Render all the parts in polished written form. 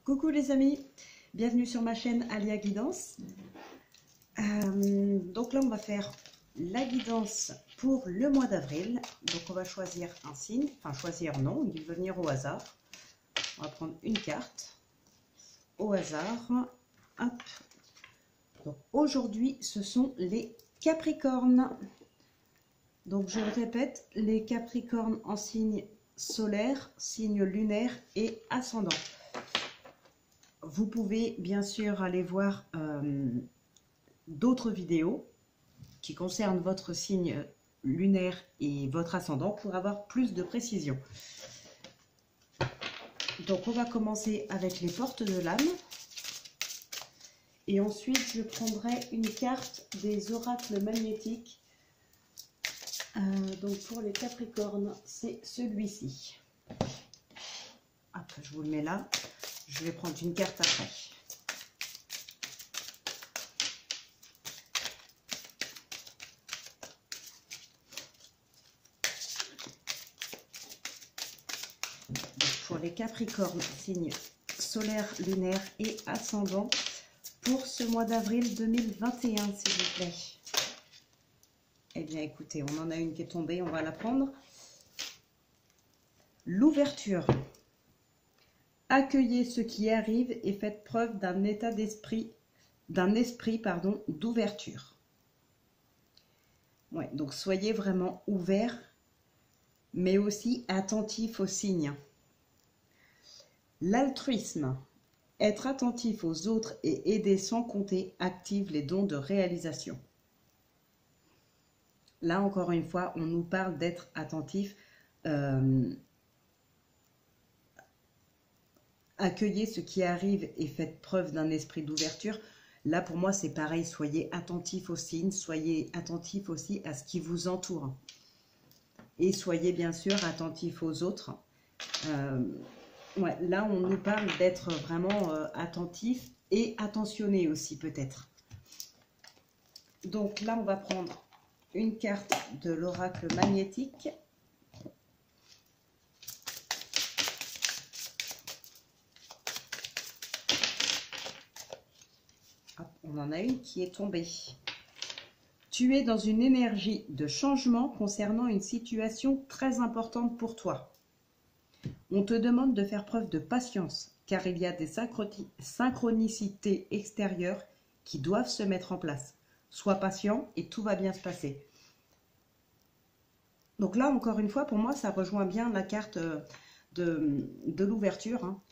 Coucou les amis, bienvenue sur ma chaîne Alia Guidance. Donc là on va faire la guidance pour le mois d'avril. Donc on va choisir un signe, enfin choisir non, il va venir au hasard. On va prendre une carte au hasard. Hop. Donc aujourd'hui ce sont les Capricornes. Donc je le répète, les Capricornes en signe solaire, signe lunaire et ascendant. Vous pouvez bien sûr aller voir d'autres vidéos qui concernent votre signe lunaire et votre ascendant pour avoir plus de précision. Donc on va commencer avec les portes de l'âme. Et ensuite je prendrai une carte des oracles magnétiques. Donc pour les Capricornes, c'est celui-ci. Hop, je vous le mets là. Je vais prendre une carte après. Pour les Capricornes, signe solaire, lunaire et ascendant, pour ce mois d'avril 2021, s'il vous plaît. Eh bien, écoutez, on en a une qui est tombée, on va la prendre. L'ouverture. Accueillez ce qui arrive et faites preuve d'un état d'esprit, d'ouverture. Ouais, donc soyez vraiment ouverts, mais aussi attentifs aux signes. L'altruisme. Être attentif aux autres et aider sans compter active les dons de réalisation. Là, encore une fois, on nous parle d'être attentif. Accueillez ce qui arrive et faites preuve d'un esprit d'ouverture. Là, pour moi, c'est pareil. Soyez attentifs aux signes, soyez attentifs aussi à ce qui vous entoure. Et soyez bien sûr attentifs aux autres. Ouais, là, on nous parle d'être vraiment attentif et attentionné aussi, peut-être. Donc là, on va prendre une carte de l'oracle magnétique. On en a une qui est tombée. Tu es dans une énergie de changement concernant une situation très importante pour toi. On te demande de faire preuve de patience, car il y a des synchronicités extérieures qui doivent se mettre en place. Sois patient et tout va bien se passer. Donc là, encore une fois, pour moi, ça rejoint bien la carte de l'ouverture, hein.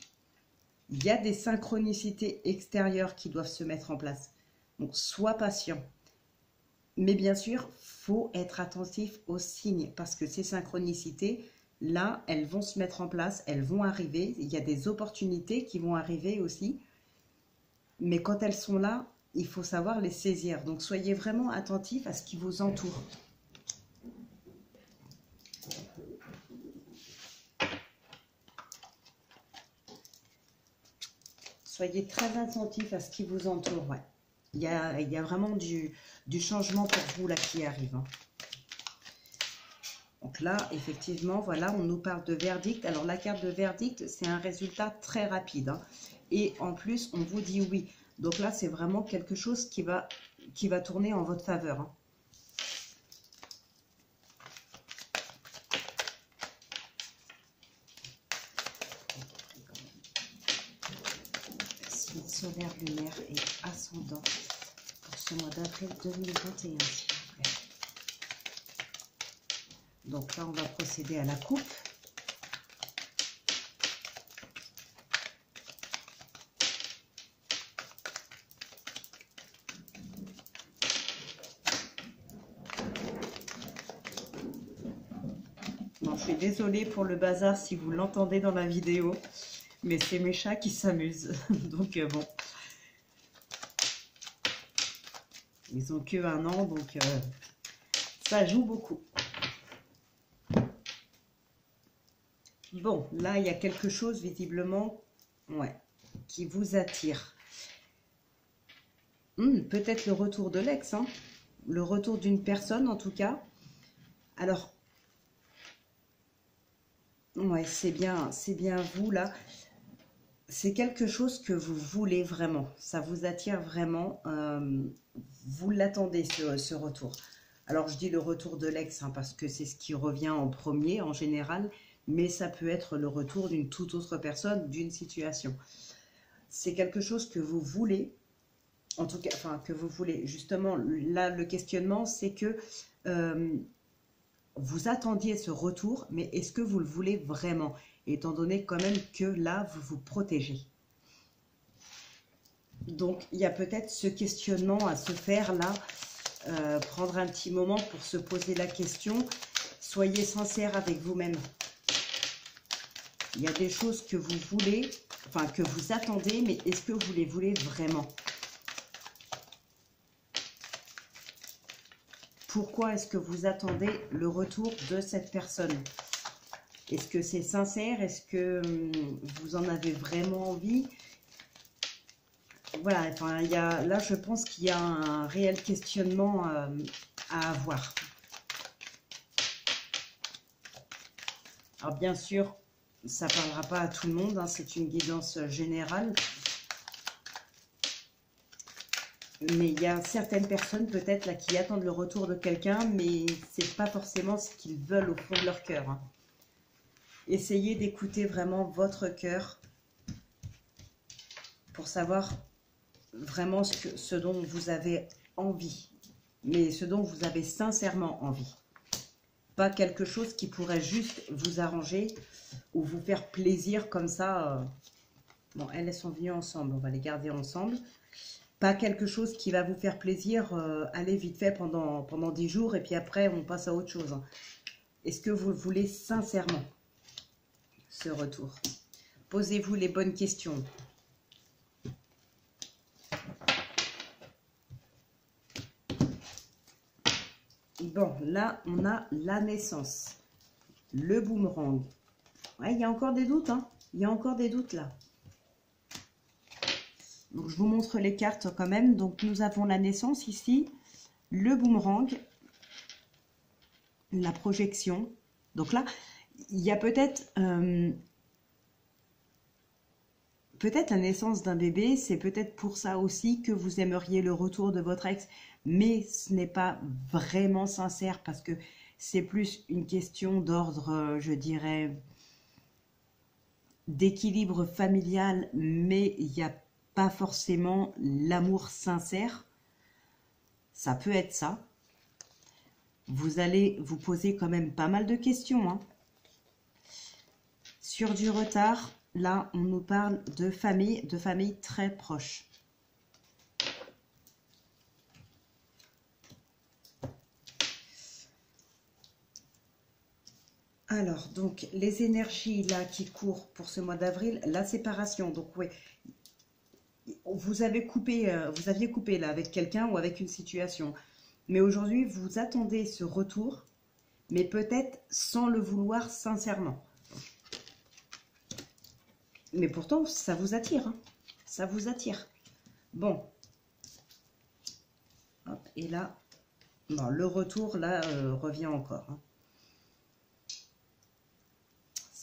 Il y a des synchronicités extérieures qui doivent se mettre en place. Donc, sois patient. Mais bien sûr, il faut être attentif aux signes parce que ces synchronicités, là, elles vont se mettre en place, elles vont arriver. Il y a des opportunités qui vont arriver aussi. Mais quand elles sont là, il faut savoir les saisir. Donc, soyez vraiment attentifs à ce qui vous entoure. Soyez très attentifs à ce qui vous entoure. Ouais. Il y a vraiment du changement pour vous là qui arrive. Hein. Donc là, effectivement, voilà, on nous parle de verdict. Alors la carte de verdict, c'est un résultat très rapide. Hein. Et en plus, on vous dit oui. Donc là, c'est vraiment quelque chose qui va tourner en votre faveur. Hein. Solaire, lunaire et ascendant pour ce mois d'avril 2021, s'il vous plaît. Donc là, on va procéder à la coupe. Bon, je suis désolée pour le bazar si vous l'entendez dans la vidéo. Mais c'est mes chats qui s'amusent. Donc bon. Ils ont que 1 an, donc ça joue beaucoup. Bon, là, il y a quelque chose, visiblement, ouais, qui vous attire. Peut-être le retour de l'ex, hein. Le retour d'une personne, en tout cas. Alors, ouais, c'est bien vous, là. c'est quelque chose que vous voulez vraiment, ça vous attire vraiment, vous l'attendez ce retour. Alors je dis le retour de l'ex hein, parce que c'est ce qui revient en premier en général, mais ça peut être le retour d'une toute autre personne, d'une situation. C'est quelque chose que vous voulez, en tout cas, enfin que vous voulez. Justement, là le questionnement c'est que vous attendiez ce retour, mais est-ce que vous le voulez vraiment? Étant donné quand même que là, vous vous protégez. Donc, il y a peut-être ce questionnement à se faire là, prendre un petit moment pour se poser la question. Soyez sincère avec vous-même. Il y a des choses que vous voulez, enfin que vous attendez, mais est-ce que vous les voulez vraiment? Pourquoi est-ce que vous attendez le retour de cette personne? Est-ce que c'est sincère? Est-ce que vous en avez vraiment envie? Voilà, enfin, là, je pense qu'il y a un réel questionnement à avoir. Alors, bien sûr, ça ne parlera pas à tout le monde, hein, c'est une guidance générale. Mais il y a certaines personnes, peut-être, là, qui attendent le retour de quelqu'un, mais ce n'est pas forcément ce qu'ils veulent au fond de leur cœur. Hein. Essayez d'écouter vraiment votre cœur pour savoir vraiment ce dont vous avez envie, mais ce dont vous avez sincèrement envie. Pas quelque chose qui pourrait juste vous arranger ou vous faire plaisir comme ça. Bon, elles sont venues ensemble, on va les garder ensemble. Pas quelque chose qui va vous faire plaisir, aller vite fait pendant 10 jours et puis après on passe à autre chose. Est-ce que vous voulez sincèrement ce retour? Posez-vous les bonnes questions. Bon, là, on a la naissance. Le boomerang. Ouais, il y a encore des doutes, hein. Il y a encore des doutes, là. Donc, je vous montre les cartes quand même. Donc, nous avons la naissance ici. Le boomerang. La projection. Donc là, il y a peut-être la naissance d'un bébé, c'est peut-être pour ça aussi que vous aimeriez le retour de votre ex, mais ce n'est pas vraiment sincère parce que c'est plus une question d'ordre, je dirais, d'équilibre familial, mais il n'y a pas forcément l'amour sincère. Ça peut être ça. Vous allez vous poser quand même pas mal de questions. Hein. Sur du retard, là, on nous parle de famille très proche. Alors, donc, les énergies là qui courent pour ce mois d'avril, la séparation. Donc, oui, vous aviez coupé là avec quelqu'un ou avec une situation. Mais aujourd'hui, vous attendez ce retour, mais peut-être sans le vouloir sincèrement. Mais pourtant, ça vous attire. Hein. Ça vous attire. Bon. Hop, et là, bon, le retour, là, revient encore. Hein.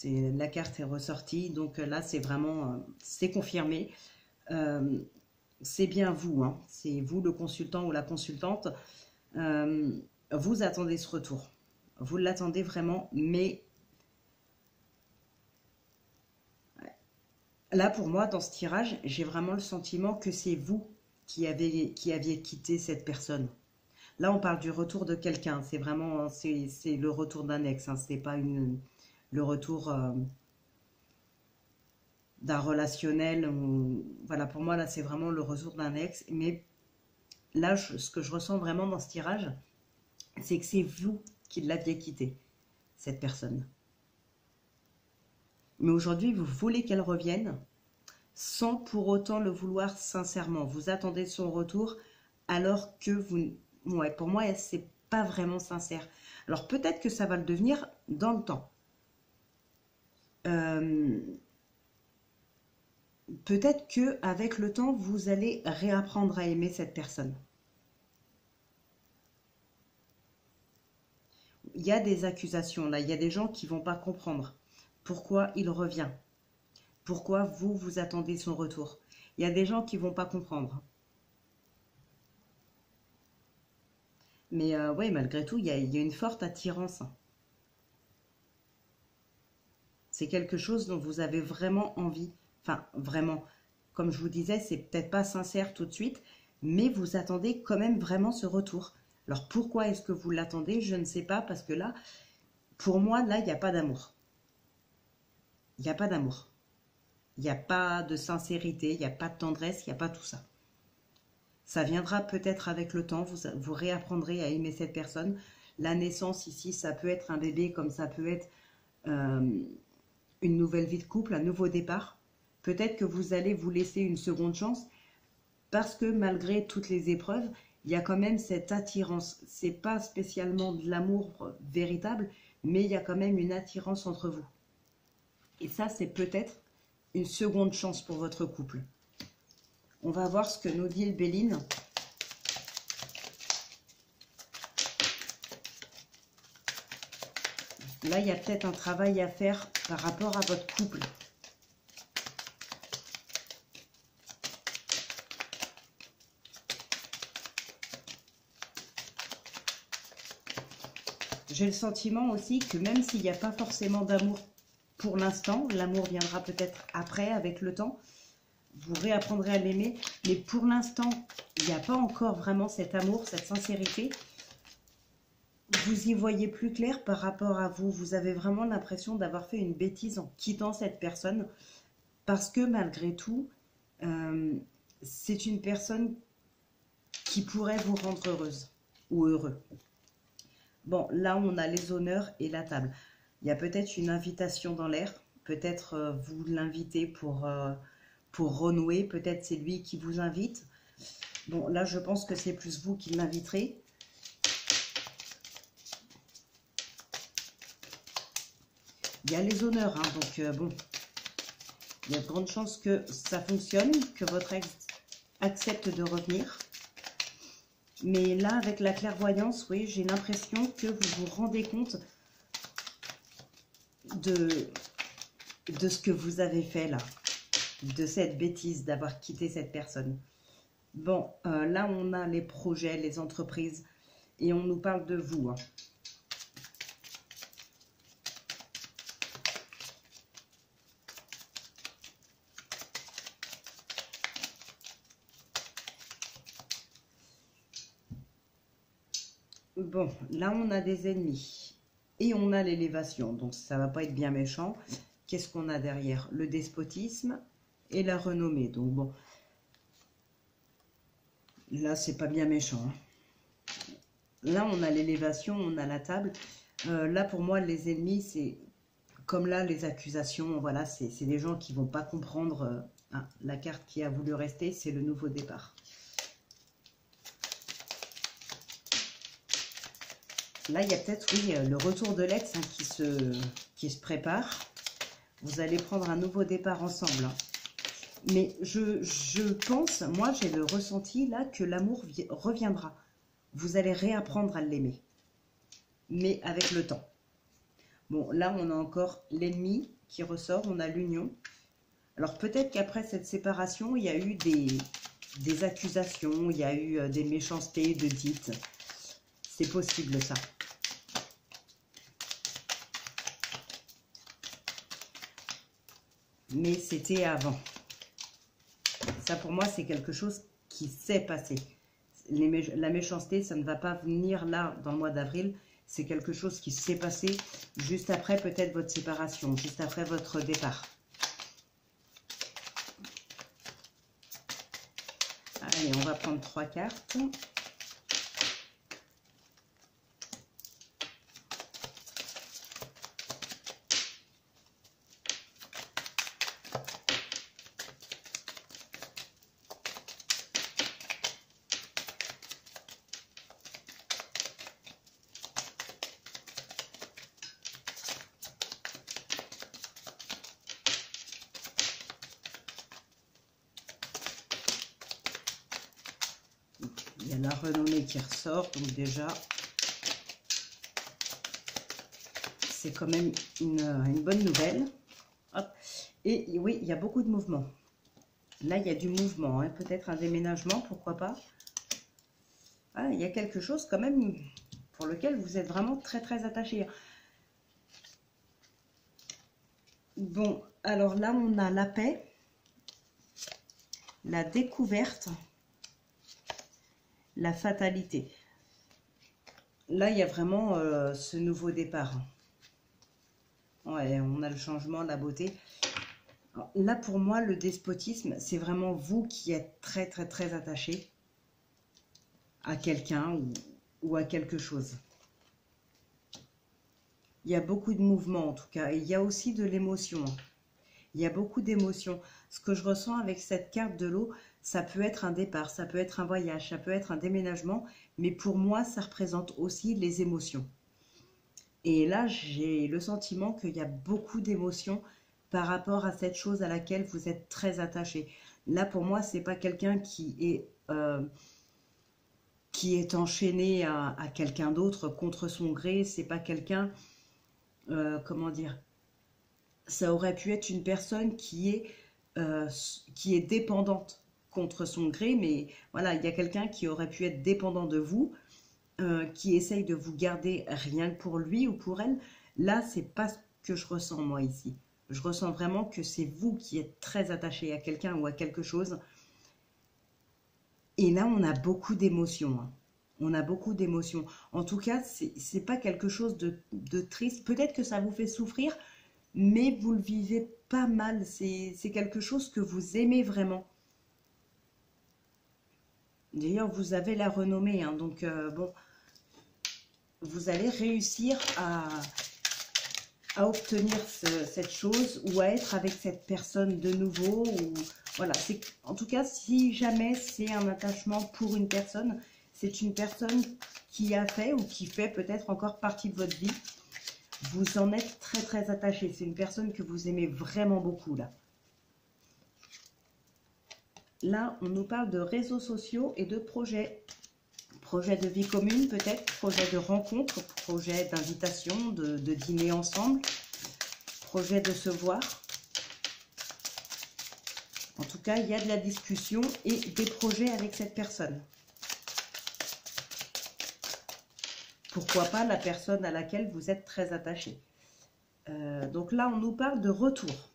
La carte est ressortie. Donc là, c'est vraiment, c'est confirmé. C'est bien vous. Hein. C'est vous, le consultant ou la consultante. Vous attendez ce retour. Vous l'attendez vraiment, mais... Là, pour moi, dans ce tirage, j'ai vraiment le sentiment que c'est vous qui aviez quitté cette personne. Là, on parle du retour de quelqu'un. C'est vraiment, c'est le retour d'un ex. Hein. C'est pas le retour d'un relationnel. Voilà, pour moi, là, c'est vraiment le retour d'un ex. Mais là, ce que je ressens vraiment dans ce tirage, c'est que c'est vous qui l'aviez quitté, cette personne. Mais aujourd'hui, vous voulez qu'elle revienne sans pour autant le vouloir sincèrement. Vous attendez son retour alors que vous... Ouais, pour moi, c'est pas vraiment sincère. Alors peut-être que ça va le devenir dans le temps. Peut-être que avec le temps, vous allez réapprendre à aimer cette personne. Il y a des accusations là, il y a des gens qui vont pas comprendre pourquoi il revient. pourquoi vous attendez son retour. Il y a des gens qui vont pas comprendre. Mais ouais, malgré tout, il y a une forte attirance. C'est quelque chose dont vous avez vraiment envie. Enfin, vraiment, comme je vous disais, c'est peut-être pas sincère tout de suite, mais vous attendez quand même vraiment ce retour. Alors pourquoi est-ce que vous l'attendez? Je ne sais pas, parce que là, pour moi, là, il n'y a pas d'amour. Il n'y a pas d'amour. Il n'y a pas de sincérité, il n'y a pas de tendresse, il n'y a pas tout ça. Ça viendra peut-être avec le temps, vous réapprendrez à aimer cette personne. La naissance ici, ça peut être un bébé, comme ça peut être une nouvelle vie de couple, un nouveau départ. Peut-être que vous allez vous laisser une seconde chance, parce que malgré toutes les épreuves, il y a quand même cette attirance. C'est pas spécialement de l'amour véritable, mais il y a quand même une attirance entre vous. Et ça, c'est peut-être une seconde chance pour votre couple. On va voir ce que nous dit le Béline. Là, il y a peut-être un travail à faire par rapport à votre couple. J'ai le sentiment aussi que même s'il n'y a pas forcément d'amour pour l'instant, l'amour viendra peut-être après, avec le temps. Vous réapprendrez à l'aimer, mais pour l'instant, il n'y a pas encore vraiment cet amour, cette sincérité. Vous y voyez plus clair par rapport à vous. Vous avez vraiment l'impression d'avoir fait une bêtise en quittant cette personne, parce que malgré tout, c'est une personne qui pourrait vous rendre heureuse ou heureux. Bon, là, on a les honneurs et la table. Il y a peut-être une invitation dans l'air. Peut-être vous l'invitez pour renouer. Peut-être c'est lui qui vous invite. Bon, là, je pense que c'est plus vous qui l'inviterez. Il y a les honneurs, hein, donc bon, il y a de grandes chances que ça fonctionne, que votre ex accepte de revenir. Mais là, avec la clairvoyance, oui, j'ai l'impression que vous vous rendez compte de ce que vous avez fait là, de cette bêtise d'avoir quitté cette personne. Bon, là, on a les projets, les entreprises, et on nous parle de vous, hein. Bon, là, on a des ennemis et on a l'élévation, donc ça va pas être bien méchant. Qu'est-ce qu'on a derrière? Le despotisme et la renommée. Donc bon, là, c'est pas bien méchant, hein. Là, on a l'élévation, on a la table. Là, pour moi, les ennemis, c'est comme là, les accusations. Voilà, c'est des gens qui vont pas comprendre. Hein, la carte qui a voulu rester, c'est le nouveau départ. Là, il y a peut-être, oui, le retour de l'ex, hein, qui se prépare. Vous allez prendre un nouveau départ ensemble, hein. Mais je pense, moi, j'ai le ressenti là que l'amour reviendra. Vous allez réapprendre à l'aimer, mais avec le temps. Bon, là, on a encore l'ennemi qui ressort, on a l'union. Alors, peut-être qu'après cette séparation, il y a eu des accusations, il y a eu des méchancetés de dites. C'est possible, ça. Mais c'était avant. Ça, pour moi, c'est quelque chose qui s'est passé. La méchanceté, ça ne va pas venir là, dans le mois d'avril. C'est quelque chose qui s'est passé juste après peut-être votre séparation, juste après votre départ. Allez, on va prendre 3 cartes. Il y a la renommée qui ressort, donc déjà, c'est quand même une bonne nouvelle. Hop. Et oui, il y a beaucoup de mouvements. Là, il y a du mouvement, hein. Peut-être un déménagement, pourquoi pas. Ah, il y a quelque chose quand même pour lequel vous êtes vraiment très très attaché. Bon, alors là, on a la paix, la découverte, la fatalité. Là, il y a vraiment ce nouveau départ. Ouais, on a le changement, la beauté. Alors, là, pour moi, le despotisme, c'est vraiment vous qui êtes très, très, très attaché à quelqu'un ou à quelque chose. Il y a beaucoup de mouvements, en tout cas. Et il y a aussi de l'émotion. Il y a beaucoup d'émotions. Ce que je ressens avec cette carte de l'eau, ça peut être un départ, ça peut être un voyage, ça peut être un déménagement. Mais pour moi, ça représente aussi les émotions. Et là, j'ai le sentiment qu'il y a beaucoup d'émotions par rapport à cette chose à laquelle vous êtes très attaché. Là, pour moi, c'est pas quelqu'un qui est enchaîné à quelqu'un d'autre contre son gré. C'est pas quelqu'un, comment dire, ça aurait pu être une personne qui est dépendante contre son gré, mais voilà, il y a quelqu'un qui aurait pu être dépendant de vous, qui essaye de vous garder rien que pour lui ou pour elle. Là, c'est pas ce que je ressens moi ici. Je ressens vraiment que c'est vous qui êtes très attaché à quelqu'un ou à quelque chose. Et là, on a beaucoup d'émotions, hein. On a beaucoup d'émotions. En tout cas, c'est pas quelque chose de triste. Peut-être que ça vous fait souffrir, mais vous le vivez pas mal. C'est quelque chose que vous aimez vraiment. D'ailleurs, vous avez la renommée, hein, donc bon, vous allez réussir à obtenir cette chose ou à être avec cette personne de nouveau. Ou, voilà, en tout cas, si jamais c'est un attachement pour une personne, c'est une personne qui a fait ou qui fait peut-être encore partie de votre vie. Vous en êtes très très attaché. C'est une personne que vous aimez vraiment beaucoup là. Là, on nous parle de réseaux sociaux et de projets. Projet de vie commune peut-être, projet de rencontre, projet d'invitation, de dîner ensemble, projet de se voir. En tout cas, il y a de la discussion et des projets avec cette personne. Pourquoi pas la personne à laquelle vous êtes très attaché. Donc là, on nous parle de retour.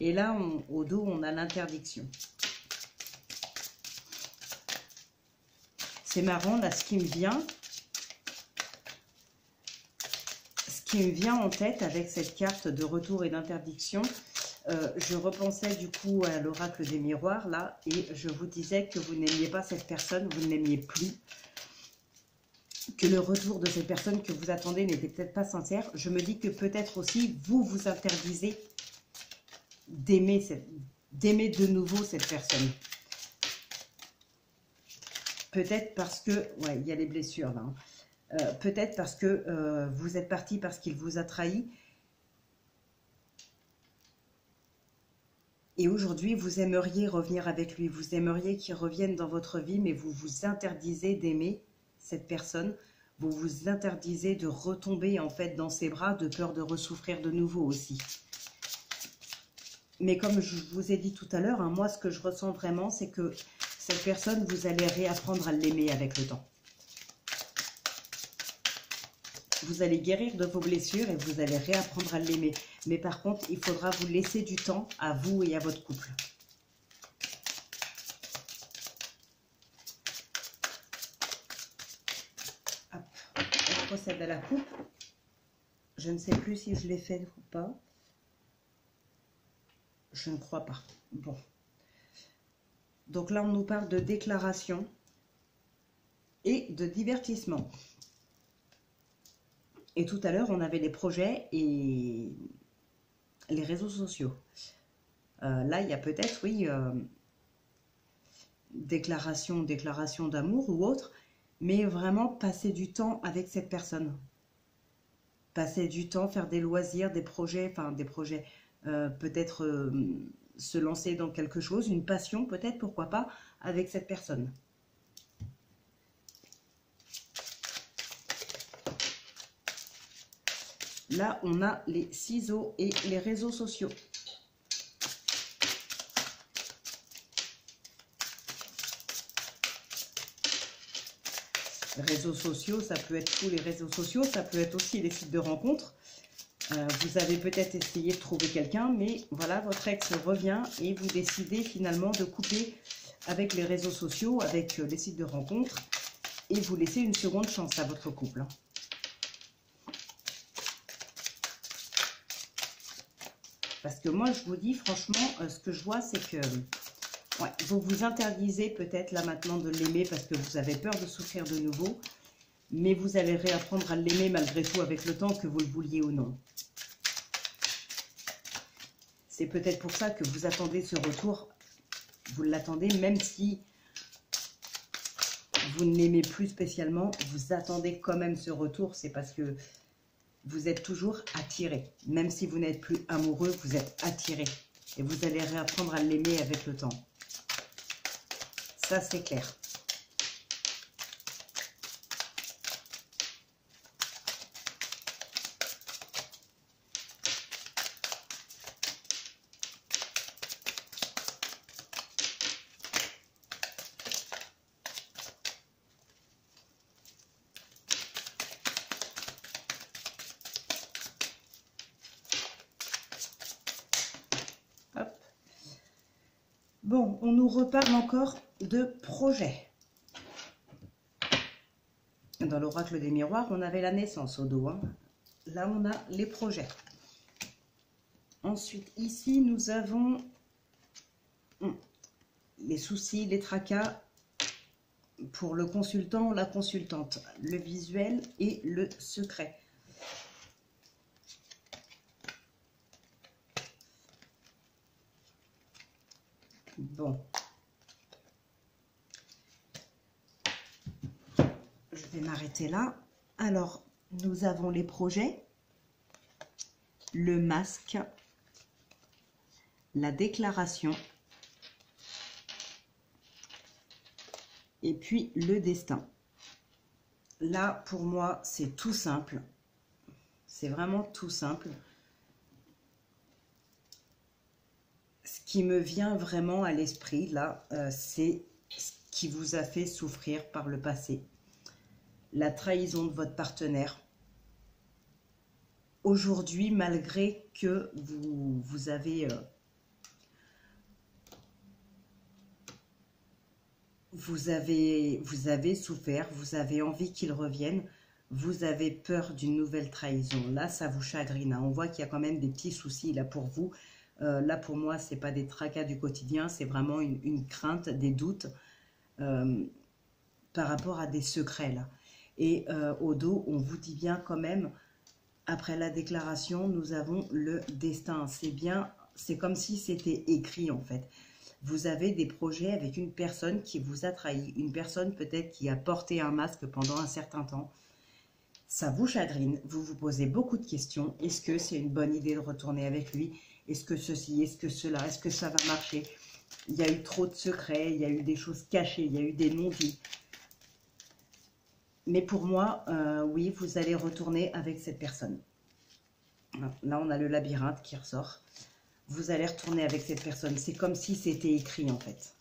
Et là, au dos, on a l'interdiction. C'est marrant, là, ce qui me vient en tête avec cette carte de retour et d'interdiction, je repensais du coup à l'oracle des miroirs, là, et je vous disais que vous n'aimiez pas cette personne, vous ne l'aimiez plus, que le retour de cette personne que vous attendez n'était peut-être pas sincère. Je me dis que peut-être aussi, vous vous interdisez d'aimer de nouveau cette personne. Peut-être parce que, ouais, il y a les blessures là, hein. Peut-être parce que vous êtes parti parce qu'il vous a trahi. Et aujourd'hui, vous aimeriez revenir avec lui. Vous aimeriez qu'il revienne dans votre vie, mais vous vous interdisez d'aimer cette personne. Vous vous interdisez de retomber en fait dans ses bras, de peur de ressouffrir de nouveau aussi. Mais comme je vous ai dit tout à l'heure, hein, moi, ce que je ressens vraiment, c'est que cette personne, vous allez réapprendre à l'aimer avec le temps. Vous allez guérir de vos blessures et vous allez réapprendre à l'aimer. Mais par contre, il faudra vous laisser du temps à vous et à votre couple. Hop, on procède à la coupe. Je ne sais plus si je l'ai fait ou pas. Je ne crois pas. Bon. Donc là, on nous parle de déclaration et de divertissement. Et tout à l'heure, on avait les projets et les réseaux sociaux. Là, il y a peut-être, oui, déclaration d'amour ou autre, mais vraiment passer du temps avec cette personne. Passer du temps, faire des loisirs, des projets, peut-être se lancer dans quelque chose, une passion peut-être, pourquoi pas, avec cette personne. Là, on a les ciseaux et les réseaux sociaux. réseaux sociaux, ça peut être tous les réseaux sociaux, ça peut être aussi les sites de rencontres. Vous avez peut-être essayé de trouver quelqu'un, mais voilà, votre ex revient et vous décidez finalement de couper avec les réseaux sociaux, avec les sites de rencontres, et vous laissez une seconde chance à votre couple. Parce que moi, je vous dis, franchement, ce que je vois, c'est que ouais, vous vous interdisez peut-être là maintenant de l'aimer parce que vous avez peur de souffrir de nouveau, mais vous allez réapprendre à l'aimer malgré tout avec le temps, que vous le vouliez ou non. C'est peut-être pour ça que vous attendez ce retour. Vous l'attendez même si vous ne l'aimez plus spécialement. Vous attendez quand même ce retour. C'est parce que vous êtes toujours attiré. Même si vous n'êtes plus amoureux, vous êtes attiré. Et vous allez réapprendre à l'aimer avec le temps. Ça, c'est clair. Bon, on nous reparle encore de projets. Dans l'oracle des miroirs, on avait la naissance au dos. Hein. Là, on a les projets. Ensuite, ici, nous avons les soucis, les tracas pour le consultant ou la consultante, le visuel et le secret. Bon. Je vais m'arrêter là. Alors, nous avons les projets, le masque, la déclaration et puis le destin. Là, pour moi, c'est tout simple. C'est vraiment tout simple. Ce qui me vient vraiment à l'esprit, là, c'est ce qui vous a fait souffrir par le passé. La trahison de votre partenaire. Aujourd'hui, malgré que vous avez souffert, vous avez envie qu'il revienne, vous avez peur d'une nouvelle trahison. Là, ça vous chagrine. Hein. On voit qu'il y a quand même des petits soucis là pour vous. Là, pour moi, ce n'est pas des tracas du quotidien, c'est vraiment une crainte, des doutes par rapport à des secrets. Là. Et au dos, on vous dit bien quand même, après la déclaration, nous avons le destin. C'est bien, c'est comme si c'était écrit en fait. Vous avez des projets avec une personne qui vous a trahi, une personne peut-être qui a porté un masque pendant un certain temps. Ça vous chagrine, vous vous posez beaucoup de questions. Est-ce que c'est une bonne idée de retourner avec lui? Est-ce que ceci, est-ce que cela, est-ce que ça va marcher? Il y a eu trop de secrets, il y a eu des choses cachées, il y a eu des non-dits. Mais pour moi, oui, vous allez retourner avec cette personne. Là, on a le labyrinthe qui ressort. Vous allez retourner avec cette personne. C'est comme si c'était écrit, en fait.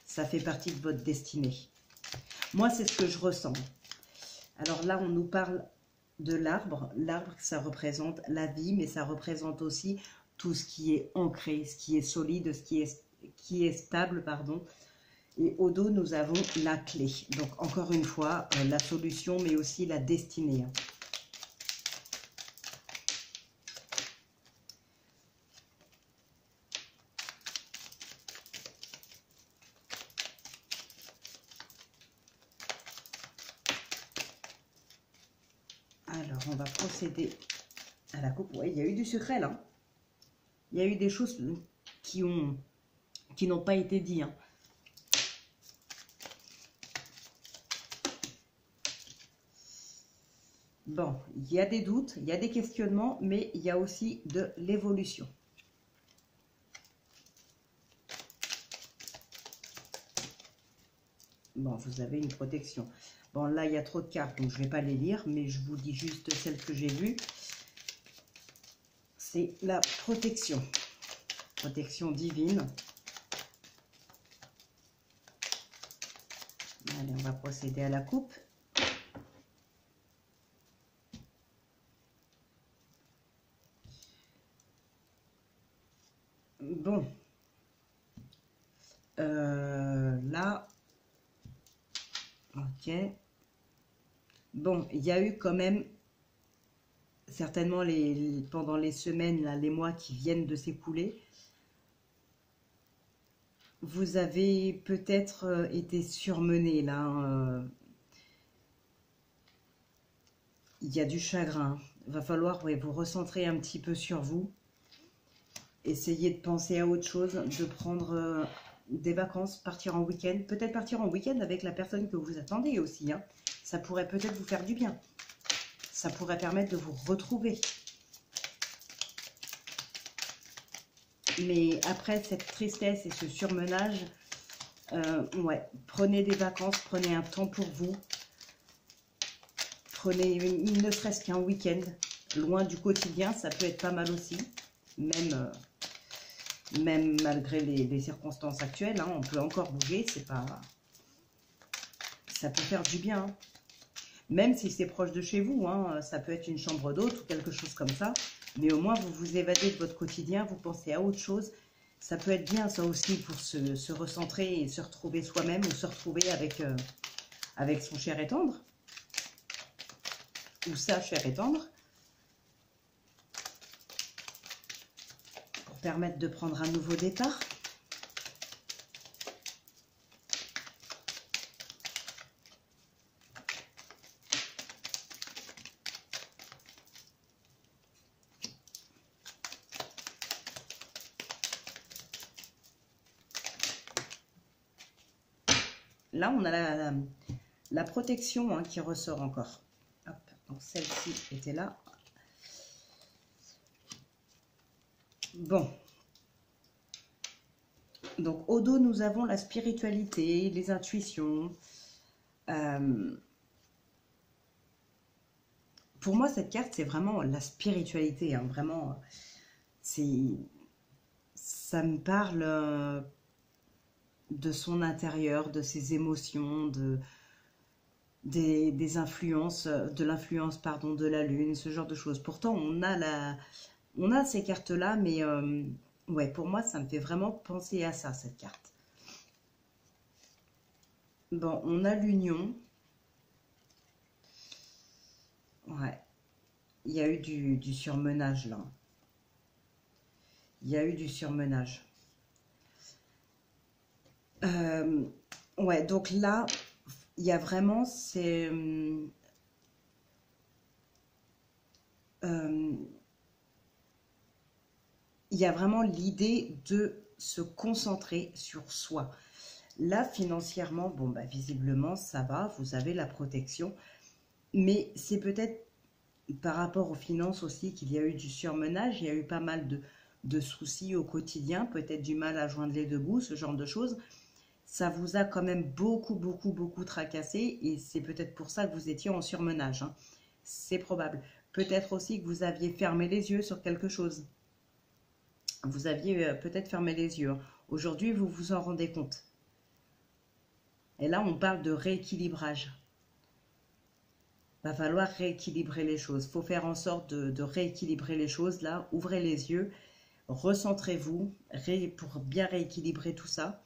Ça fait partie de votre destinée. Moi, c'est ce que je ressens. Alors là, on nous parle de l'arbre. L'arbre, ça représente la vie, mais ça représente aussi tout ce qui est ancré, ce qui est solide, ce qui est stable, pardon. Et au dos, nous avons la clé. Donc, encore une fois, la solution, mais aussi la destinée. Alors, on va procéder à la coupe. Oui, il y a eu du secret, là. Il y a eu des choses qui n'ont pas été dites. Hein. Bon, il y a des doutes, il y a des questionnements, mais il y a aussi de l'évolution. Bon, vous avez une protection. Bon, là, il y a trop de cartes, donc je ne vais pas les lire, mais je vous dis juste celle que j'ai vue. C'est la protection. Protection divine. Allez, on va procéder à la coupe. Bon. Là. Ok. Bon, il y a eu quand même certainement pendant les semaines, là, les mois qui viennent de s'écouler, vous avez peut-être été surmené là. Il y a du chagrin. Il va falloir vous recentrer un petit peu sur vous. Essayez de penser à autre chose, de prendre des vacances, partir en week-end. Peut-être partir en week-end avec la personne que vous attendez aussi. Hein. Ça pourrait peut-être vous faire du bien. Ça pourrait permettre de vous retrouver. Mais après cette tristesse et ce surmenage, ouais, prenez des vacances, prenez un temps pour vous. Prenez ne serait-ce qu'un week-end, loin du quotidien, ça peut être pas mal aussi. Même malgré les circonstances actuelles, hein, on peut encore bouger, c'est pas... Ça peut faire du bien. Hein. Même si c'est proche de chez vous, hein, ça peut être une chambre d'hôte ou quelque chose comme ça. Mais au moins, vous vous évadez de votre quotidien, vous pensez à autre chose. Ça peut être bien, ça aussi, pour se recentrer et se retrouver soi-même ou se retrouver avec son cher et tendre. Ou sa chère et tendre. Pour permettre de prendre un nouveau départ. Là, on a la protection hein, qui ressort encore. Hop, donc celle-ci était là. Bon. Donc, au dos, nous avons la spiritualité, les intuitions. Pour moi, cette carte, c'est vraiment la spiritualité. Hein, vraiment, ça me parle... de son intérieur, de ses émotions, des influences, de l'influence pardon de la lune, ce genre de choses. Pourtant, on a ces cartes-là, mais ouais, pour moi, ça me fait vraiment penser à ça, cette carte. Bon, on a l'union. Ouais, il y a eu du surmenage, là. Il y a eu du surmenage. Ouais, donc là, il y a vraiment ces... il y a vraiment l'idée de se concentrer sur soi. Là, financièrement, bon, bah, visiblement, ça va, vous avez la protection. Mais c'est peut-être par rapport aux finances aussi qu'il y a eu du surmenage. Il y a eu pas mal de soucis au quotidien, peut-être du mal à joindre les deux bouts, ce genre de choses. Ça vous a quand même beaucoup tracassé et c'est peut-être pour ça que vous étiez en surmenage. Hein. C'est probable. Peut-être aussi que vous aviez fermé les yeux sur quelque chose. Vous aviez peut-être fermé les yeux. Aujourd'hui, vous vous en rendez compte. Et là, on parle de rééquilibrage. Va falloir rééquilibrer les choses. Il faut faire en sorte de rééquilibrer les choses. Là, ouvrez les yeux, recentrez-vous pour bien rééquilibrer tout ça.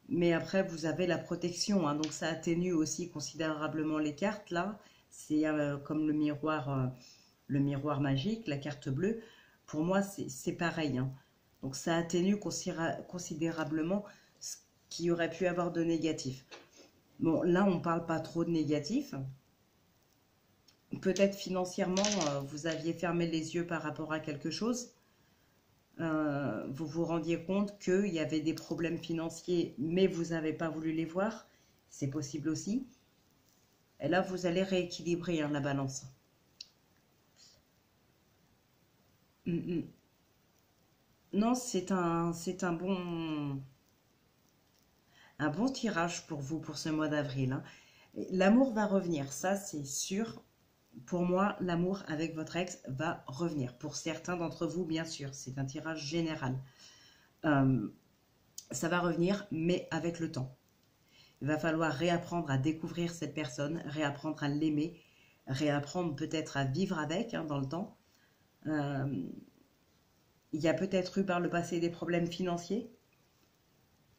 Mais après, vous avez la protection, hein, donc ça atténue aussi considérablement les cartes, là. C'est comme le miroir magique, la carte bleue. Pour moi, c'est pareil. Hein. Donc ça atténue considérablement ce qu'il y aurait pu avoir de négatif. Bon, là, on ne parle pas trop de négatif. Peut-être financièrement, vous aviez fermé les yeux par rapport à quelque chose. Vous vous rendiez compte qu'il y avait des problèmes financiers, mais vous n'avez pas voulu les voir. C'est possible aussi. Et là, vous allez rééquilibrer hein, la balance. Non, c'est un bon tirage pour vous pour ce mois d'avril. Hein. L'amour va revenir, ça c'est sûr. Pour moi, l'amour avec votre ex va revenir. Pour certains d'entre vous, bien sûr, c'est un tirage général. Ça va revenir, mais avec le temps. Il va falloir réapprendre à découvrir cette personne, réapprendre à l'aimer, réapprendre peut-être à vivre avec dans le temps. Il y a peut-être eu par le passé des problèmes financiers.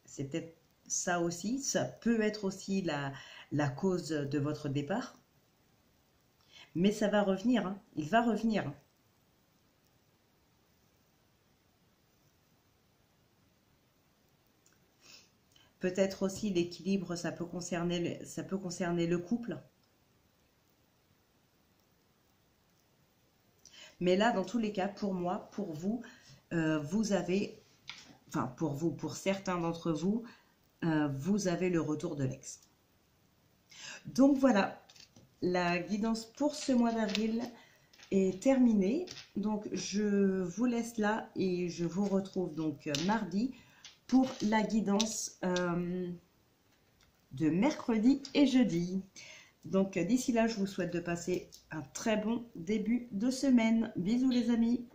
C'est peut-être ça aussi. Ça peut être aussi la cause de votre départ. Mais ça va revenir. Il va revenir. Peut-être aussi l'équilibre, ça peut concerner le couple. Mais là, dans tous les cas, pour moi, pour vous, vous avez, enfin pour vous, pour certains d'entre vous, vous avez le retour de l'ex. Donc voilà, la guidance pour ce mois d'avril est terminée. Donc je vous laisse là et je vous retrouve donc mardi pour la guidance de mercredi et jeudi. Donc d'ici là, je vous souhaite de passer un très bon début de semaine. Bisous les amis.